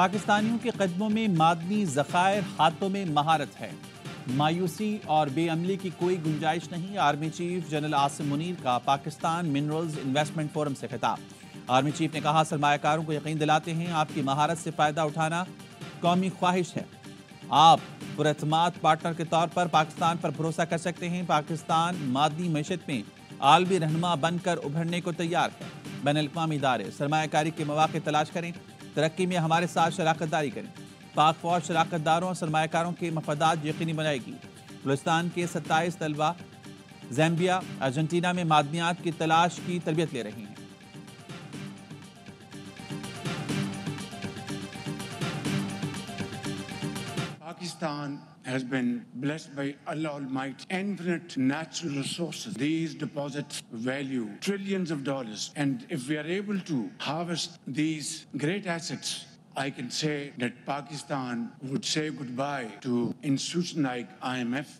پاکستانیوں کے قدموں میں معدنی ذخائر، ہاتھوں میں مہارت ہے۔ مایوسی اور بے عملی کی کوئی گنجائش نہیں۔ Army chief general Asim Munir کا پاکستان منرلز انویسٹمنٹ فورم سے خطاب۔ آرمی چیف نے کہا، سرمایہ کاروں کو یقین دلاتے ہیں آپ کی مہارت سے فائدہ اٹھانا قومی خواہش ہے۔ آپ پراعتماد پارٹنر کے طور پر پاکستان پر بھروسہ کر سکتے ہیں۔ پاکستان معدنی معیشت میں عالمی رہنما بن کر ابھرنے کو تیار ہے۔ بین الاقوامی ادارے سرمایہ کاری کے مواقع تلاش کریں، ترقی میں ہمارے ساتھ شراکت داری کریں۔ پاک فوج شراکت داروں اور سرمایہ کاروں کے مفادات یقینی بنائے گی۔ بلوچستان کے 27 طلبہ زامبیا، ارجنٹینا میں معدنیات کی تلاش کی تربیت لے رہی ہیں۔ Pakistan has been blessed by Allah Almighty infinite natural resources. These deposits value trillions of dollars, and if we are able to harvest these great assets, I can say that Pakistan would say goodbye to institutions like IMF.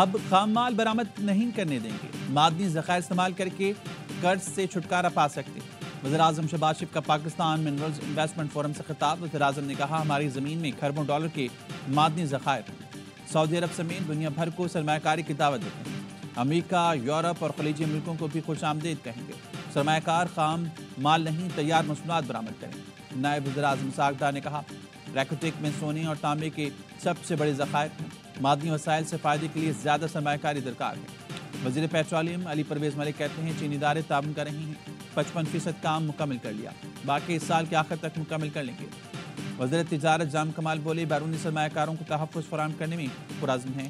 اب خام مال برآمد نہیں کرنے دیں گے، معدنی ذخائر استعمال کر کے قرض سے چھٹکارا پا سکتے ہیں۔ وزیراعظم شہباز شریف کا پاکستان منرلز انویسٹمنٹ فورم سے خطاب۔ وزیراعظم نے کہا، ہماری زمین میں کھربوں ڈالر کے معدنی ذخائر ہیں۔ سعودی عرب سمیت دنیا بھر کو سرمایہ کاری کی دعوت دیتے ہیں۔ امریکہ، یورپ اور خلیجی ملکوں کو بھی خوش آمدید کہیں گے۔ سرمایہ کار خام مال نہیں، تیار مصنوعات برآمد کریں۔ نائب وزیراعظم اسحاق ڈار نے کہا، ریکوٹیک میں سونے اور تانبے کے سب سے بڑے ذخائر ہیں۔ معدنی وسائل سے فائدے کے لیے زیادہ سرمایہ کاری درکار ہے۔ وزیر پیٹرولیم علی پرویز ملک کہتے ہیں، چینی ادارے تعاون کر رہے ہیں، 55% کام مکمل کر لیا، باقی اس سال کے آخر تک مکمل کر لیں گے۔ وزیر تجارت جام کمال بولے، بیرونی سرمایہ کاروں کو تحفظ فراہم کرنے میں پرعزم ہیں۔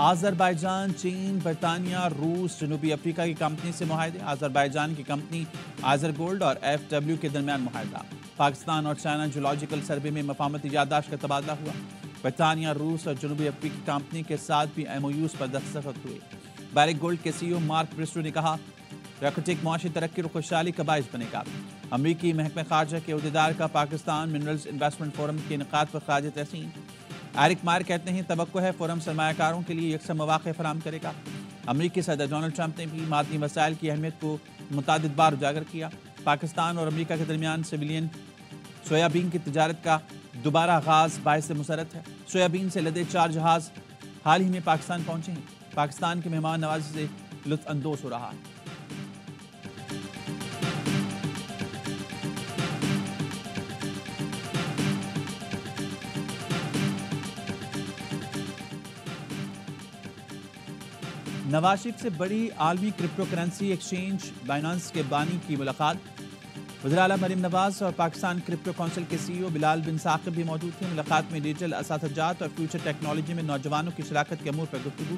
آذربائیجان، چین، برطانیہ، روس، جنوبی افریقہ کی کمپنی سے معاہدے۔ آذربائیجان کی کمپنی آذر گولڈ اور FW کے درمیان معاہدہ۔ پاکستان اور چائنا جیولوجیکل سروے میں مفاہمتی یادداشت کا تبادلہ ہوا۔ برطانیہ، روس اور جنوبی افریقی کمپنی کے ساتھ بھی MOUs پر دستخط ہوئے۔ بیرک گولڈ کے CEO مارک برسٹو نے کہا، ریکوٹیک معاشی ترقی اور خوشحالی کا باعث بنے گا۔ امریکی محکمہ خارجہ کے عہدیدار کا پاکستان منرلز انویسٹمنٹ فورم کے انعقاد پر خراج تحسین۔ ایرک مائر کہتے ہیں، توقع ہے فورم سرمایہ کاروں کے لیے یکساں مواقع فراہم کرے گا۔ امریکی صدر ڈونلڈ ٹرمپ نے بھی معدنی وسائل کی اہمیت کو متعدد بار اجاگر کیا۔ پاکستان اور امریکہ کے درمیان سویلین سویابین کی تجارت کا دوبارہ آغاز باعث مسرت ہے۔ سویابین سے لدے 4 جہاز حال ہی میں پاکستان پہنچے ہیں۔ پاکستان کی مہمان نوازی سے لطف اندوز ہو رہا ہے۔ نواز شریف سے بڑی عالمی کرپٹو کرنسی ایکسچینج بائنانس کے بانی کی ملاقات۔ وزیر اعلیٰ مریم نواز اور پاکستان کرپٹو کونسل کے CEO بلال بن ثاقب بھی موجود تھے۔ ملاقات میں ڈیجیٹل اساتذات اور فیوچر ٹیکنالوجی میں نوجوانوں کی شراکت کے امور پر گفتگو۔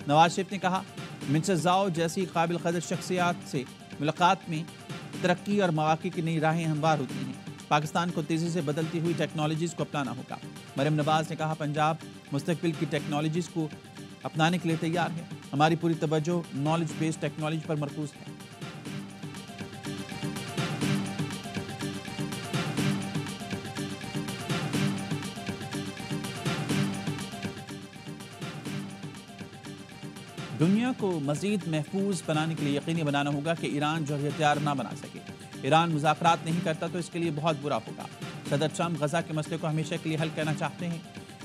نواز شریف نے کہا، منسٹر زاؤ جیسی قابل قدر شخصیات سے ملاقات میں ترقی اور مواقع کی نئی راہیں ہموار ہوتی ہیں۔ پاکستان کو تیزی سے بدلتی ہوئی ٹیکنالوجیز کو اپنانا ہوگا۔ مریم نواز نے کہا، پنجاب مستقبل کی ٹیکنالوجیز کو اپنانے کے لیے تیار ہے۔ ہماری پوری توجہ نالج بیسڈ ٹیکنالوجی پر مرکوز ہے۔ دنیا کو مزید محفوظ بنانے کے لیے یقینی بنانا ہوگا کہ ایران جوہری ہتھیار نہ بنا سکے۔ ایران مذاکرات نہیں کرتا تو اس کے لیے بہت برا ہوگا۔ صدر ٹرمپ غزہ کے مسئلے کو ہمیشہ کے لیے حل کرنا چاہتے ہیں۔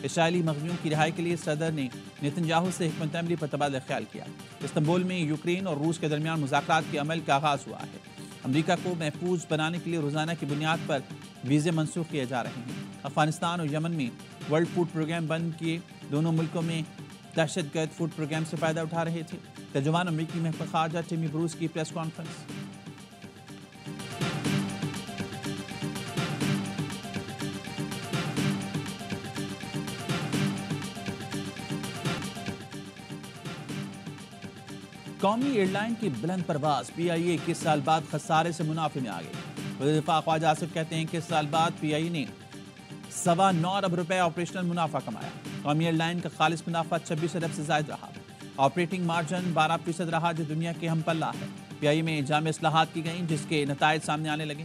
اسرائیلی مغزیوں کی رہائی کے لیے صدر نے نتن یاہو سے حکمت عملی پر تبادلہ خیال کیا۔ استنبول میں یوکرین اور روس کے درمیان مذاکرات کے عمل کا آغاز ہوا ہے۔ امریکہ کو محفوظ بنانے کے لیے روزانہ کی بنیاد پر ویزے منسوخ کیے جا رہے ہیں۔ افغانستان اور یمن میں ورلڈ فوڈ پروگرام بند کیے، دونوں ملکوں میں دہشت گرد فوڈ پروگرام سے فائدہ اٹھا رہے تھے۔ ترجمان امریکی محکمہ خارجہ ٹیمی بروس کی پریس کانفرنس۔ قومی ایئر لائن کی بلند پرواز PIA 21 سال بعد خسارے سے منافع میں آ گئی۔ وزیر دفاع خواجہ آصف کہتے ہیں کہ اس سال بعد PIA نے 9.25 ارب روپے آپریشنل منافع کمایا۔ قومی ایئر لائن کا خالص منافع 26 ارب سے زائد رہا۔ آپریٹنگ مارجن 12% رہا، جو دنیا کے ہم پلہ ہے۔ PIA میں جامع اصلاحات کی گئیں، جس کے نتائج سامنے آنے لگے۔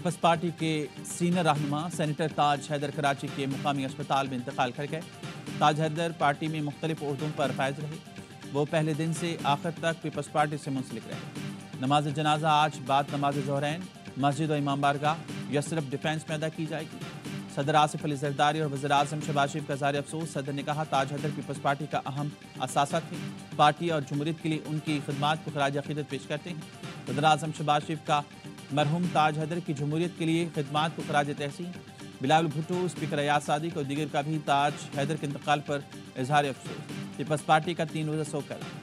پیپلز پارٹی کے سینئر رہنما سینیٹر تاج حیدر کراچی کے مقامی اسپتال میں انتقال کر گئے۔ تاج حیدر پارٹی میں مختلف عہدوں پر فائز رہے۔ وہ پہلے دن سے آخر تک پیپلز پارٹی سے منسلک رہے۔ نماز جنازہ آج بعد نماز ظہرین مسجد و امام بارگاہ یسرف ڈیفینس میں ادا کی جائے گی۔ صدر آصف علی زرداری اور وزیر اعظم شہباز شریف کا اظہار افسوس۔ صدر نے کہا تاج حیدر پیپلز پارٹی کا اہم اثاثہ تھے، پارٹی اور جمہوریت کے لیے ان کی خدمات کو خراج عقیدت پیش کرتے ہیں۔ صدر اعظم شہباز شریف کا مرحوم تاج حیدر کی جمہوریت کے لیے خدمات کو خراج تحسین۔ بلاول بھٹو، اسپیکر ایاز صادق اور دیگر کا بھی تاج حیدر کے انتقال پر اظہار افسوس۔ پیپلز پارٹی کا 3 روزہ سوگ کا اعلان۔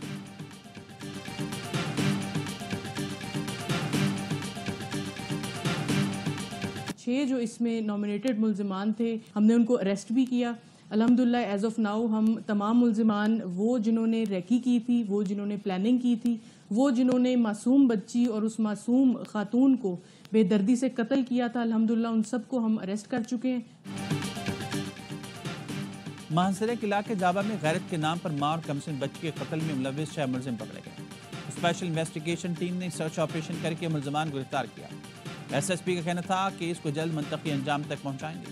جو اس میں نامینیٹڈ ملزمان تھے ہم نے ان کو اریسٹ بھی کیا۔ الحمدللہ ایز آف ناؤ ہم تمام ملزمان، وہ جنہوں نے ریکی کی تھی، وہ جنہوں نے پلاننگ کی تھی، وہ جنہوں نے معصوم بچی اور اس معصوم خاتون کو بے دردی سے قتل کیا تھا، الحمدللہ ان سب کو ہم اریسٹ کر چکے ہیں۔ مانسہرہ کے علاقے جابہ میں غیرت کے نام پر ماں اور کمسن بچی کے قتل میں ملوث 6 ملزم پکڑے گئے۔ اسپیشل انویسٹیگیشن ٹیم نے سرچ آپریشن کر کے ملزمان کو گرفتار کیا۔ ایس ایس پی کا کہنا تھا کہ اس کو جلد منطقی انجام تک پہنچائیں گے۔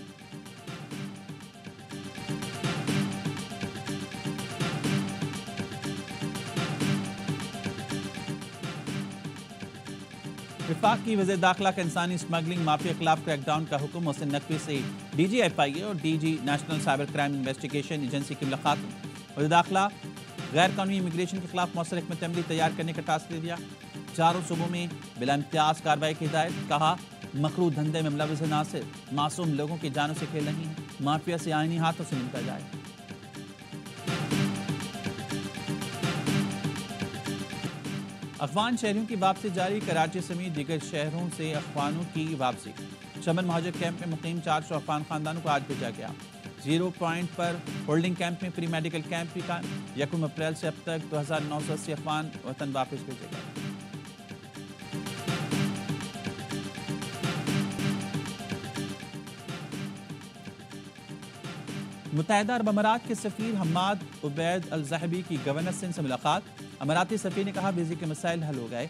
وفاق کی وزیر داخلہ کا انسانی اسمگلنگ مافیا کے خلاف کریک ڈاؤن کا حکم۔ محسن نقوی سے D G F I A اور D G national cyber crime investigation agency کی ملاقات میں وزیر داخلہ غیر قانونی امیگریشن کے خلاف مؤثر حکمت عملی تیار کرنے کا ٹاسک دے دیا۔ چاروں صوبوں میں بلا امتیاز کارروائی کی ہدایت۔ کہا مکروہ دھندے میں ملوث ناصر معصوم لوگوں کی جانوں سے کھیل نہیں ہے، مافیا سے آئینی ہاتھوں سے نمٹا جائے۔ افغان شہریوں کی واپسی جاری۔ کراچی سمیت دیگر شہروں سے افغانوں کی واپسی۔ چمن مہاجر کیمپ میں مقیم 400 افغان خاندانوں کو آج بھیجا گیا۔ 0 پوائنٹ پر ہولڈنگ کیمپ میں فری میڈیکل کیمپ بھی قائم۔ 1 اپریل سے اب تک 2980 افغان وطن واپس بھیجے گئے۔ متحدہ عرب امارات کے سفیر حماد عبید الزاہبی کی گورنر سندھ سے ملاقات۔ اماراتی سفیر نے کہا ویزے کے مسائل حل ہو گئے،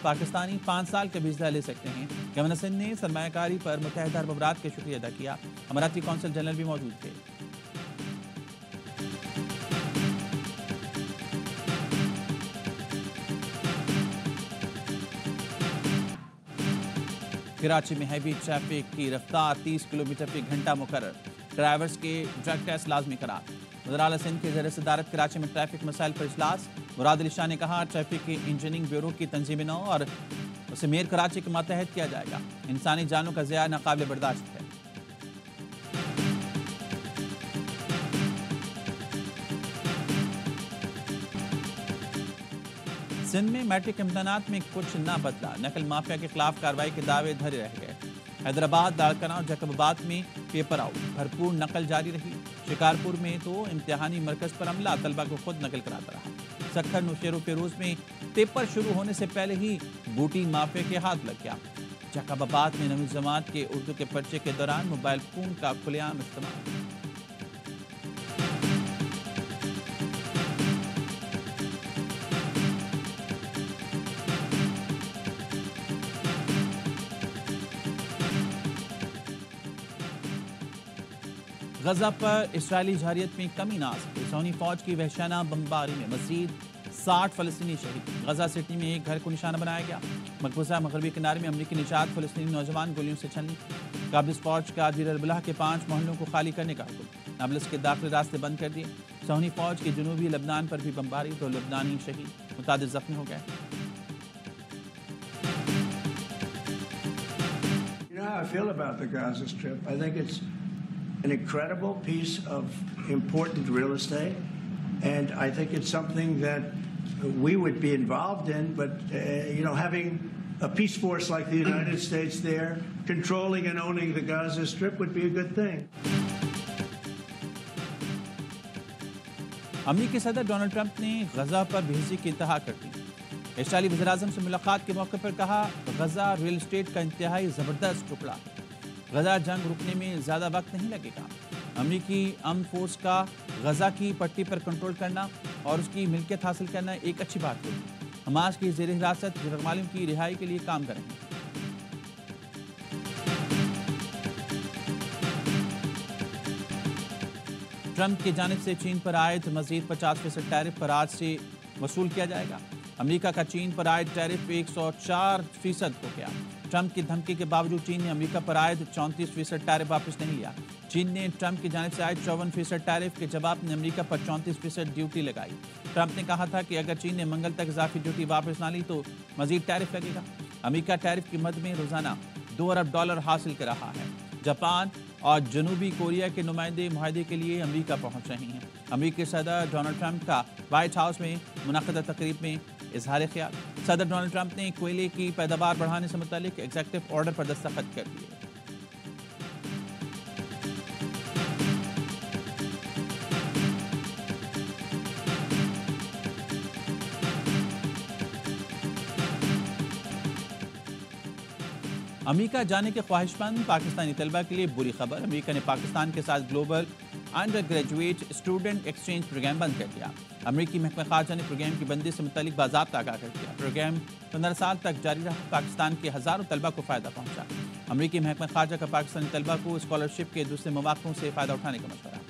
پاکستانی 5 سال کا ویزا لے سکتے ہیں۔ گورنر سندھ نے سرمایہ کاری پر متحدہ عرب امارات کا شکریہ ادا کیا۔ اماراتی کونسل جنرل بھی موجود تھے۔ کراچی میں ہیوی ٹریفک کی رفتار 30 کلومیٹر فی گھنٹہ مقرر۔ ڈرائیورز کے ڈرگ ٹیسٹ لازمی قرار۔ وزیر اعلیٰ سندھ کے زیر صدارت کراچی میں ٹریفک مسائل پر اجلاس۔ مراد علی شاہ نے کہا ٹریفک کی انجینئرنگ بیورو کی تنظیم نو اور اسے میر کراچی کے ماتحت کیا جائے گا۔ انسانی جانوں کا ضیاع ناقابل برداشت ہے۔ سندھ میں میٹرک امتحانات میں کچھ نہ بدلا، نقل مافیا کے خلاف کارروائی کے دعوے دھرے رہ گئے۔ حیدرآباد، لاڑکانہ اور جیکب آباد میں پیپر آؤٹ، بھرپور نقل جاری رہی۔ شکارپور میں تو امتحانی مرکز پر عملہ طلبہ کو خود نقل کراتا رہا۔ سکھر، نوشہر و فیروز میں پیپر شروع ہونے سے پہلے ہی بوٹی مافیا کے ہاتھ لگ گیا۔ جیکب آباد میں 9ویں جماعت کے اردو کے پرچے کے دوران موبائل فون کا کھلے عام استعمال۔ غزہ پر اسرائیلی جارحیت میں کمی نہ آ سکی۔ سونی فوج کی وحشیانہ بمباری میں مزید 60 فلسطینی شہید۔ غزہ سٹی میں ایک گھر کو نشانہ بنایا گیا۔ مقبوضہ مغربی کنارے میں امریکی نژاد فلسطینی نوجوان گولیوں سے چھن لی۔ نابلس فوج کا دیر البلح کے 5 محلوں کو خالی کرنے کا حکم۔ نابلس کے داخلی راستے بند کر دیے۔ سونی فوج کے جنوبی لبنان پر بھی بمباری، 2 لبنانی شہید، متعدد زخمی ہو گئے۔ You know how I feel about the Gaza Strip. I think it's an incredible piece of important real estate, and I think it's something that we would be involved in, but having a peace force like the United States there, controlling and owning the Gaza Strip would be a good thing. امریکی صدر Donald Trump نے غزہ پر بحثی کی انتہا کر دی۔ اسرائیلی وزیراعظم سے ملاقات کے موقع پر کہا غزہ ریل اسٹیٹ کا انتہائی زبردست ٹکڑا ہے، غزہ جنگ رکنے میں زیادہ وقت نہیں لگے گا۔ امریکی امن فورس کا غزہ کی پٹی پر کنٹرول کرنا اور اس کی ملکیت حاصل کرنا ایک اچھی بات ہوگی۔ حماس کی زیر حراست غیر معلوم کی رہائی کے لیے کام کریں گے۔ ٹرمپ کی جانب سے چین پر عائد مزید 50% ٹیرف پر آج سے وصول کیا جائے گا۔ امریکہ کا چین پر عائد ٹیرف 104% ہو گیا۔ ٹرمپ کی دھمکی کے باوجود چین نے امریکہ پر عائد 34% ٹیرف واپس نہیں لیا۔ چین نے ٹرمپ کی جانب سے عائد 54% ٹیرف کے جواب میں امریکہ پر 34% ڈیوٹی لگائی۔ ٹرمپ نے کہا تھا کہ اگر چین نے منگل تک اضافی ڈیوٹی واپس نہ لی تو مزید ٹیرف لگے گا۔ امریکہ ٹیرف کی مد میں روزانہ $2 ارب حاصل کر رہا ہے۔ جاپان اور جنوبی کوریا کے نمائندے معاہدے کے لیے امریکہ پہنچ رہے ہیں۔ امریکی صدر ڈونلڈ ٹرمپ کا وائٹ ہاؤس میں منعقدہ تقریب میں اظہار خیال۔ صدر ڈونلڈ ٹرمپ نے کوئلے کی پیداوار بڑھانے سے متعلق ایگزیکٹو آرڈر پر دستخط کر دیے۔ امریکہ جانے کے خواہش مند پاکستانی طلبہ کے لیے بری خبر۔ امریکہ نے پاکستان کے ساتھ global undergraduate student exchange programme بند کر دیا۔ امریکی محکمہ خارجہ نے پروگرام کی بندی سے متعلق باضابطہ آگاہ کر دیا۔ پروگرام 15 سال تک جاری رہا۔ پاکستان کے ہزاروں طلبہ کو فائدہ پہنچا۔ امریکی محکمہ خارجہ کا پاکستانی طلبہ کو اسکالرشپ کے دوسرے مواقعوں سے فائدہ اٹھانے کا مشورہ۔